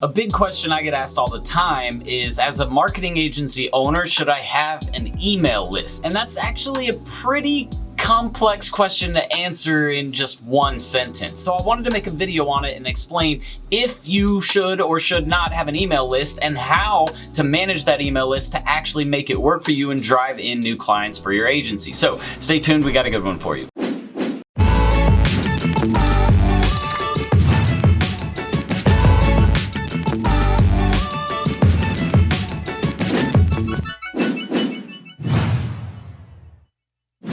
A big question I get asked all the time is, as a marketing agency owner, should I have an email list? And that's actually a pretty complex question to answer in just one sentence. So I wanted to make a video on it and explain if you should or should not have an email list and how to manage that email list to actually make it work for you and drive in new clients for your agency. So stay tuned, we got a good one for you.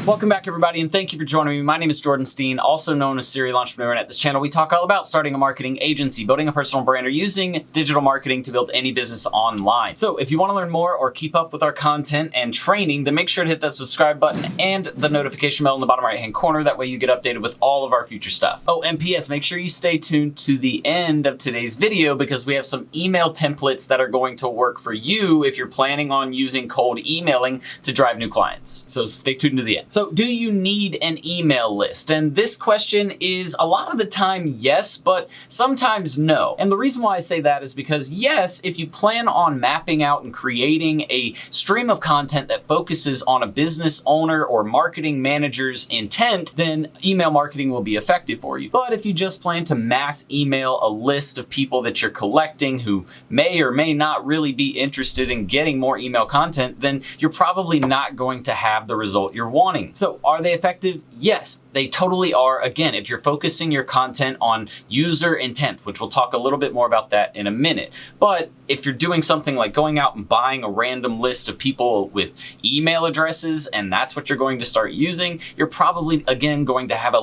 Welcome back, everybody, and thank you for joining me. My name is Jordan Steen, also known as Serial Entrepreneur, and at this channel we talk all about starting a marketing agency, building a personal brand, or using digital marketing to build any business online. So if you want to learn more or keep up with our content and training, then make sure to hit that subscribe button and the notification bell in the bottom right-hand corner. That way you get updated with all of our future stuff. Oh, and PS, make sure you stay tuned to the end of today's video because we have some email templates that are going to work for you if you're planning on using cold emailing to drive new clients. So stay tuned to the end. So do you need an email list? And this question is a lot of the time yes, but sometimes no. And the reason why I say that is because yes, if you plan on mapping out and creating a stream of content that focuses on a business owner or marketing manager's intent, then email marketing will be effective for you. But if you just plan to mass email a list of people that you're collecting who may or may not really be interested in getting more email content, then you're probably not going to have the result you're wanting. So are they effective? Yes, they totally are. Again, if you're focusing your content on user intent, which we'll talk a little bit more about that in a minute. But if you're doing something like going out and buying a random list of people with email addresses, and that's what you're going to start using, you're probably, again, going to have a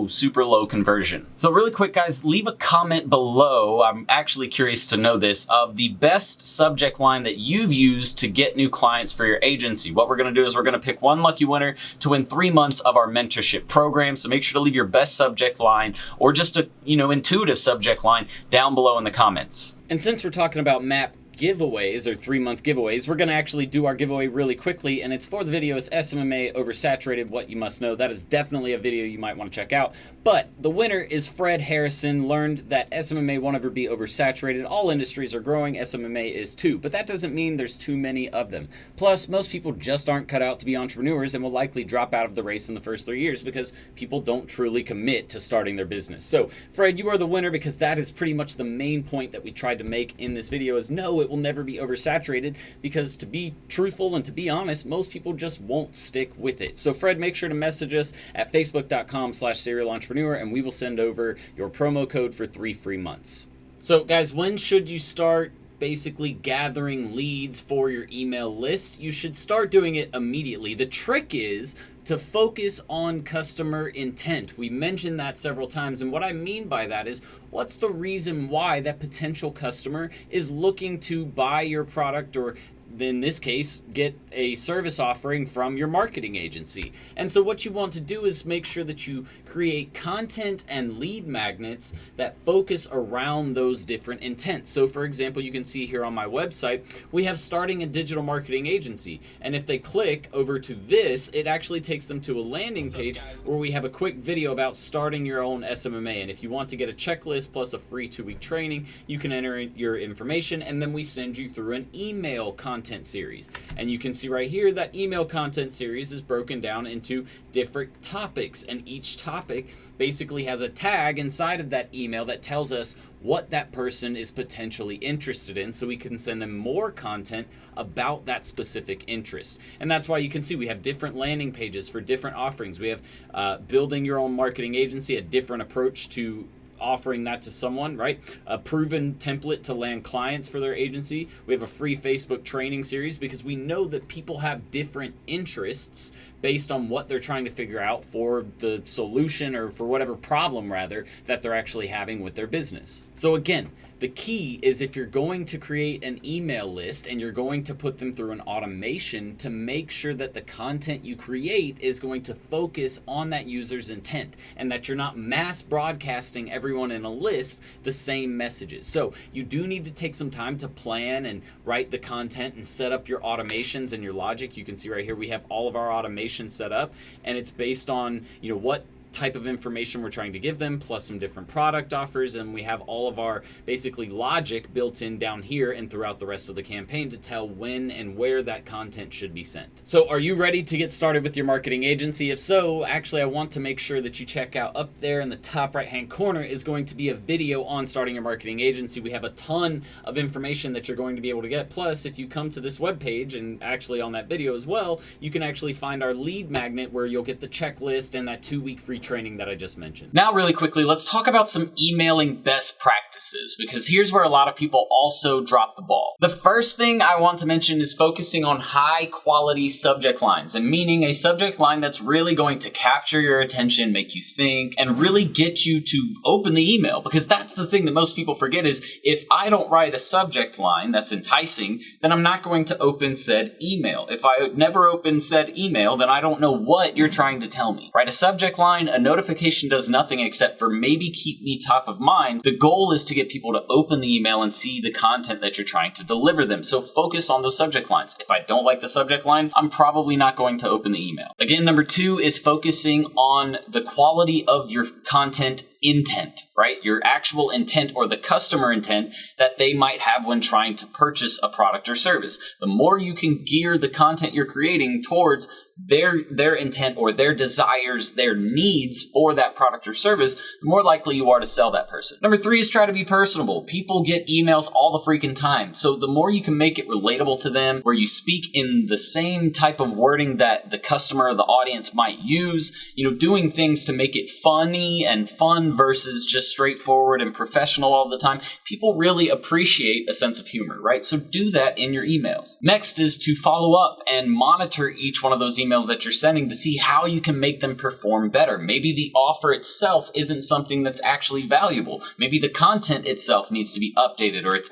super low conversion. So really quick, guys, leave a comment below. I'm actually curious to know this, of the best subject line that you've used to get new clients for your agency. What we're going to do is we're going to pick one lucky winner to win 3 months of our mentorship program. So make sure to leave your best subject line or just a, intuitive subject line down below in the comments. And since we're talking about map giveaways or 3-month giveaways, we're going to actually do our giveaway really quickly, and it's for the video is SMMA Oversaturated, What You Must Know. That is definitely a video you might want to check out. But the winner is Fred Harrison. Learned that SMMA won't ever be oversaturated. All industries are growing, SMMA is too, but that doesn't mean there's too many of them. Plus, most people just aren't cut out to be entrepreneurs and will likely drop out of the race in the first 3 years because people don't truly commit to starting their business. So Fred, you are the winner because that is pretty much the main point that we tried to make in this video is no, it will never be oversaturated, because to be truthful and to be honest, most people just won't stick with it. So Fred, make sure to message us at facebook.com/serialentrepreneur and we will send over your promo code for 3 free months. So guys, when should you start basically gathering leads for your email list? You should start doing it immediately. The trick is to focus on customer intent. We mentioned that several times, and what I mean by that is, what's the reason why that potential customer is looking to buy your product, or in this case, get a service offering from your marketing agency? And so what you want to do is make sure that you create content and lead magnets that focus around those different intents. So for example, you can see here on my website, we have starting a digital marketing agency. And if they click over to this, it actually takes them to a landing page where we have a quick video about starting your own SMMA. And if you want to get a checklist plus a free 2-week training, you can enter in your information, and then we send you through an email content series. And you can see right here that email content series is broken down into different topics, and each topic basically has a tag inside of that email that tells us what that person is potentially interested in, so we can send them more content about that specific interest. And that's why you can see we have different landing pages for different offerings. We have building your own marketing agency, a different approach to offering that to someone, right? A proven template to land clients for their agency. We have a free Facebook training series because we know that people have different interests based on what they're trying to figure out for the solution, or for whatever problem rather that they're actually having with their business. So again, the key is, if you're going to create an email list and you're going to put them through an automation, to make sure that the content you create is going to focus on that user's intent, and that you're not mass broadcasting everyone in a list the same messages. So you do need to take some time to plan and write the content and set up your automations and your logic. You can see right here we have all of our automations set up, and it's based on what type of information we're trying to give them, plus some different product offers, and we have all of our basically logic built in down here and throughout the rest of the campaign to tell when and where that content should be sent. So are you ready to get started with your marketing agency? If so, actually I want to make sure that you check out up there in the top right hand corner is going to be a video on starting your marketing agency. We have a ton of information that you're going to be able to get. Plus, if you come to this webpage, and actually on that video as well, you can actually find our lead magnet where you'll get the checklist and that 2-week free training that I just mentioned. Now, really quickly, let's talk about some emailing best practices, because here's where a lot of people also drop the ball. The first thing I want to mention is focusing on high quality subject lines, and meaning a subject line that's really going to capture your attention, make you think, and really get you to open the email. Because that's the thing that most people forget is if I don't write a subject line that's enticing, then I'm not going to open said email. If I never open said email, then I don't know what you're trying to tell me. Write a subject line, a notification does nothing except for maybe keep me top of mind. The goal is to get people to open the email and see the content that you're trying to deliver them. So focus on those subject lines. If I don't like the subject line, I'm probably not going to open the email. Again, number 2 is focusing on the quality of your content intent, right? Your actual intent or the customer intent that they might have when trying to purchase a product or service. The more you can gear the content you're creating towards their intent or their desires, their needs for that product or service, the more likely you are to sell that person. Number 3 is try to be personable. People get emails all the freaking time. So the more you can make it relatable to them, where you speak in the same type of wording that the customer or the audience might use, doing things to make it funny and fun versus just straightforward and professional all the time. People really appreciate a sense of humor, right? So do that in your emails. Next is to follow up and monitor each one of those emails that you're sending to see how you can make them perform better. Maybe the offer itself isn't something that's actually valuable. Maybe the content itself needs to be updated or it's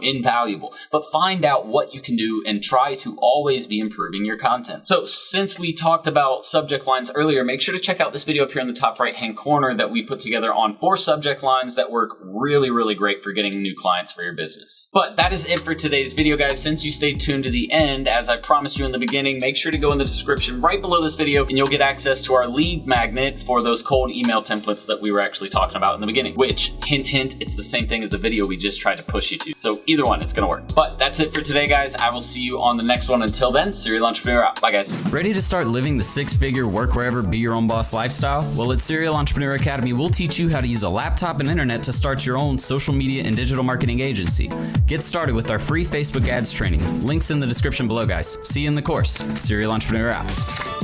invaluable, but find out what you can do and try to always be improving your content. So since we talked about subject lines earlier, make sure to check out this video up here in the top right hand corner that we put together on 4 subject lines that work really, really great for getting new clients for your business. But that is it for today's video, guys. Since you stayed tuned to the end, as I promised you in the beginning, make sure to go in the description right below this video and you'll get access to our lead magnet for those cold email templates that we were actually talking about in the beginning, which, hint, hint, it's the same thing as the video we just tried to push you to. So either one, it's gonna work. But that's it for today, guys. I will see you on the next one. Until then, Serial Entrepreneur out. Bye, guys. Ready to start living the 6-figure work wherever, be your own boss lifestyle? Well, at Serial Entrepreneur Academy, we'll teach you how to use a laptop and internet to start your own social media and digital marketing agency. Get started with our free Facebook ads training. Links in the description below, guys. See you in the course. Serial Entrepreneur out.